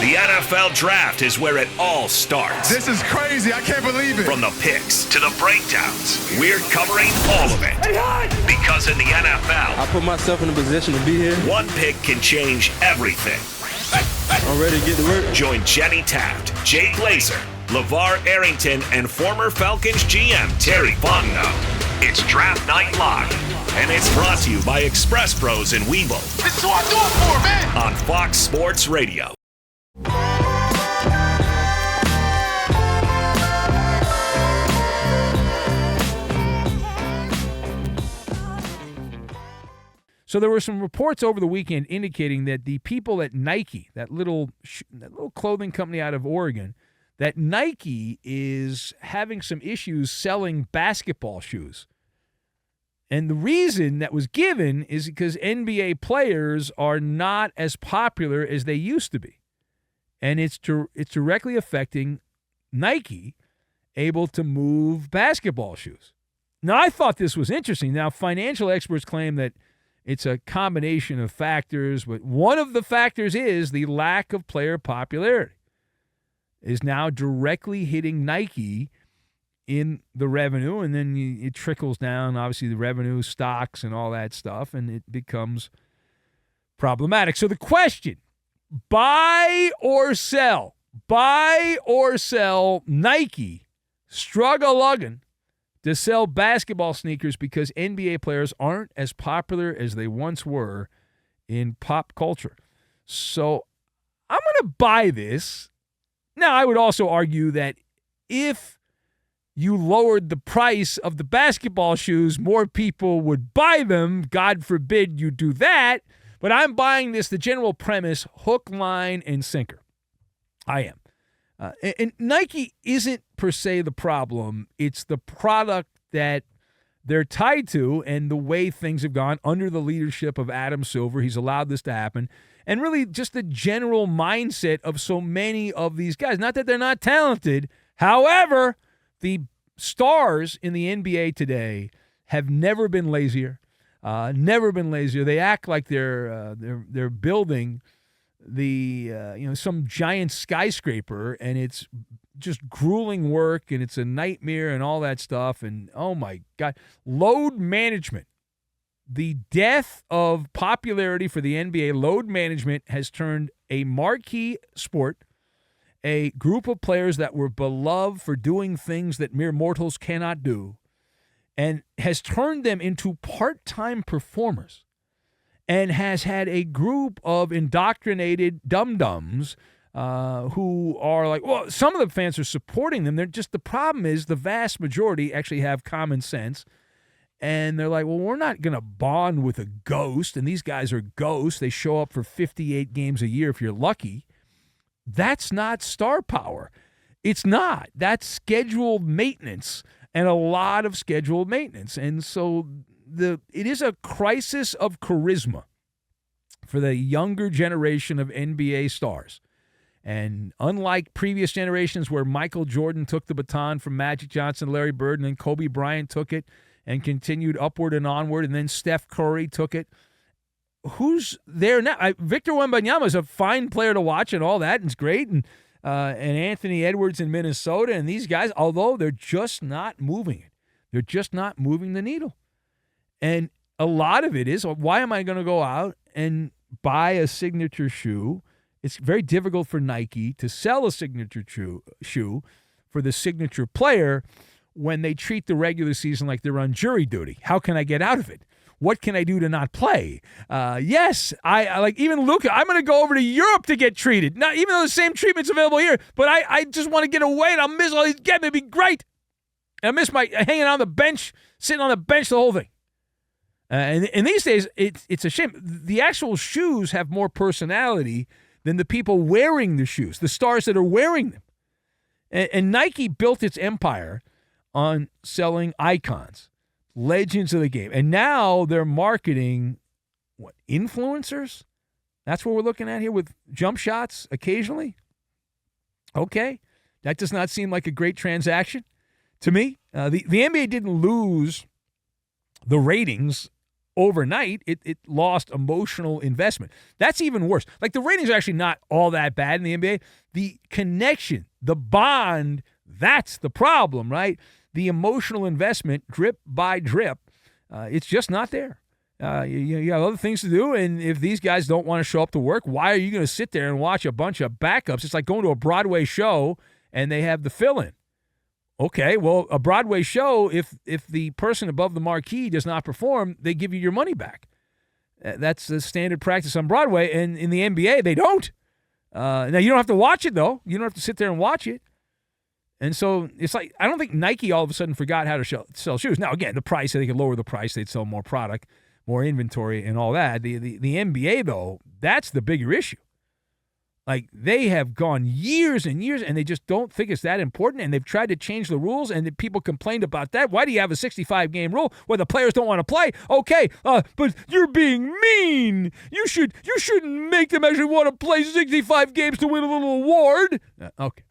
The NFL Draft is where it all starts. This is crazy. I can't believe it. From the picks to the breakdowns, we're covering all of it. Because in the NFL, I put myself in a position to be here. One pick can change everything. I'm ready to get to work. Join Jenny Taft, Jay Glazer, LeVar Arrington, and former Falcons GM Terry Fontenot. It's Draft Night Live, and it's brought to you by Express Pros in Weevil. This is what I do it for, man. On Fox Sports Radio. So there were some reports over the weekend indicating that the people at Nike, that little clothing company out of Oregon, that Nike is having some issues selling basketball shoes. And the reason that was given is because NBA players are not as popular as they used to be. And it's directly affecting Nike able to move basketball shoes. Now, I thought this was interesting. Now, financial experts claim that it's a combination of factors, but one of the factors is the lack of player popularity is now directly hitting Nike in the revenue, and then it trickles down, obviously, the revenue, stocks, and all that stuff, and it becomes problematic. So the question, buy or sell? Buy or sell Nike struggle-lugging to sell basketball sneakers because NBA players aren't as popular as they once were in pop culture. So I'm going to buy this. Now, I would also argue that if you lowered the price of the basketball shoes, more people would buy them. God forbid you do that. But I'm buying this, the general premise, hook, line, and sinker. I am. And Nike isn't per se the problem. It's the product that they're tied to and the way things have gone under the leadership of Adam Silver. He's allowed this to happen. And really just the general mindset of so many of these guys. Not that they're not talented. However, the stars in the NBA today have never been lazier. They act like they're building some giant skyscraper, and it's just grueling work, and it's a nightmare and all that stuff. And oh my God, load management. The death of popularity for the NBA, load management has turned a marquee sport, a group of players that were beloved for doing things that mere mortals cannot do, and has turned them into part-time performers, and has had a group of indoctrinated dum-dums who are like, well, some of the fans are supporting them. They're just, the problem is the vast majority actually have common sense, and they're like, well, we're not going to bond with a ghost, and these guys are ghosts. They show up for 58 games a year if you're lucky. That's not star power. It's not. That's scheduled maintenance, and a lot of scheduled maintenance. And so it is a crisis of charisma for the younger generation of NBA stars. And unlike previous generations where Michael Jordan took the baton from Magic Johnson, Larry Bird, and then Kobe Bryant took it and continued upward and onward, and then Steph Curry took it. Who's there now? Victor Wembanyama is a fine player to watch and all that, and it's great. And Anthony Edwards in Minnesota, and these guys, although they're just not moving it. They're just not moving the needle. And a lot of it is, why am I going to go out and buy a signature shoe? It's very difficult for Nike to sell a signature shoe for the signature player when they treat the regular season like they're on jury duty. How can I get out of it? What can I do to not play? Yes, I like even Luka. I'm going to go over to Europe to get treated. Not even though the same treatment's available here, but I just want to get away, and I'll miss all these games. It'd be great. And I miss my hanging on the bench, sitting on the bench, the whole thing. And these days, it's a shame. The actual shoes have more personality than the people wearing the shoes, the stars that are wearing them. And Nike built its empire on selling icons, legends of the game. And now they're marketing, influencers? That's what we're looking at here with jump shots occasionally? Okay. That does not seem like a great transaction to me. The NBA didn't lose the ratings overnight, it lost emotional investment. That's even worse. Like, the ratings are actually not all that bad in the NBA. The connection, the bond, that's the problem, right? The emotional investment, drip by drip, it's just not there. You have other things to do, and if these guys don't want to show up to work, why are you going to sit there and watch a bunch of backups? It's like going to a Broadway show, and they have the fill-in. Okay, well, a Broadway show, if the person above the marquee does not perform, they give you your money back. That's the standard practice on Broadway, and in the NBA, they don't. Now, you don't have to watch it, though. You don't have to sit there and watch it. And so it's like, I don't think Nike all of a sudden forgot how to sell shoes. Now, again, the price, they could lower the price, they'd sell more product, more inventory, and all that. The NBA, though, that's the bigger issue. Like, they have gone years and years, and they just don't think it's that important, and they've tried to change the rules, and the people complained about that. Why do you have a 65-game rule where the players don't want to play? Okay, but you're being mean. You shouldn't make them actually want to play 65 games to win a little award. Okay.